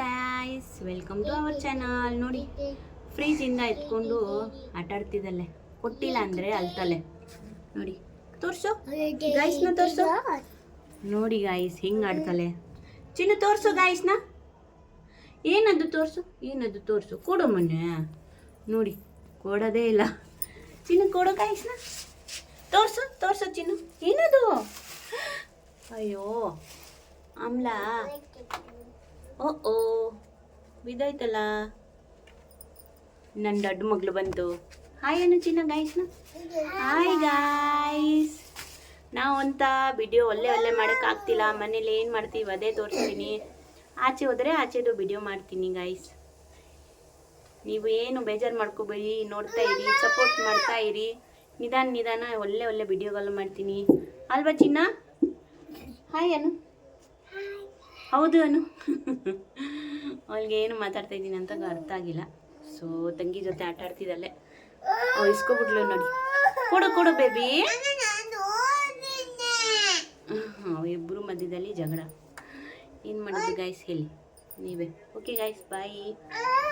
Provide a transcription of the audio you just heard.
Guys, welcome to our channel. ನೋಡಿ, ಫ್ರೀಜಿಂದ ಎತ್ಕೊಂಡು ಆಟಾಡ್ತಿದ್ದಲ್ಲೇ, ಕೊಟ್ಟಿಲ್ಲ ಅಂದರೆ ಅಳ್ತಾಳೆ. ನೋಡಿ, ತೋರಿಸು ಗಾಯ್ಸ್ನ, ತೋರಿಸು. ನೋಡಿ ಗಾಯ್ಸ್, ಹಿಂಗೆ ಆಡ್ತಾಳೆ. ಚಿನ್ನು ತೋರಿಸು ಗಾಯ್ಸ್ನ. ಏನದು ತೋರಿಸು, ಏನದು ತೋರಿಸು. ಕೊಡು ಮೊನ್ನೆ. ನೋಡಿ, ಕೊಡೋದೇ ಇಲ್ಲ. ಚಿನ್ನು ಕೊಡು ಗಾಯ್ಸ್ನ. ತೋರಿಸು ತೋರಿಸು ಚಿನ್ನು. ಏನದು? ಅಯ್ಯೋ ಆಮ್ಲ. ಓ ಬಿದ್ದೋಯ್ತಲ್ಲ. ನನ್ನ ದೊಡ್ಡ ಮಗಳು ಬಂತು. ಹಾಯ್ ಅನ್ನು ಚಿನ್ನ ಗಾಯ್ಸ್ನ. Hi guys. ನಾವು ಅಂತ ವಿಡಿಯೋ ಒಳ್ಳೆ ಮಾಡೋಕ್ಕಾಗ್ತಿಲ್ಲ. ಮನೇಲಿ ಏನು ಮಾಡ್ತೀವಿ ಅದೇ ತೋರಿಸ್ತೀನಿ. ಆಚೆ ಹೋದರೆ ಆಚೆದು ವಿಡಿಯೋ ಮಾಡ್ತೀನಿ ಗಾಯ್ಸ್. ನೀವು ಏನು ಬೇಜಾರು ಮಾಡ್ಕೋಬೇಡಿ, ನೋಡ್ತಾ ಇರಿ, ಸಪೋರ್ಟ್ ಮಾಡ್ತಾ ಇರಿ. ನಿಧಾನ ಒಳ್ಳೆ ವಿಡಿಯೋಗಳು ಮಾಡ್ತೀನಿ ಅಲ್ವಾ ಚಿನ್ನ? ಹಾಯ್ ಅನು. ಹೌದು ಅನು. ಅವಳಿಗೆ ಏನು ಮಾತಾಡ್ತಾ ಇದ್ದೀನಿ ಅಂತ ಅರ್ಥ ಆಗಿಲ್ಲ. ಸೊ ತಂಗಿ ಜೊತೆ ಆಟ ಆಡ್ತಿದ್ದಲ್ಲೇ ಅವಳು ಇಸ್ಕೊಬಿಟ್ಲು. ನೋಡಿ, ಕೊಡು ಬೇಬಿ. ಇಬ್ಬರು ಮಧ್ಯದಲ್ಲಿ ಜಗಳ. ಏನು ಮಾಡೋದು ಗಾಯ್ಸ್, ಹೇಳಿ ನೀವೇ. ಓಕೆ ಗಾಯ್ಸ್, ಬಾಯ್.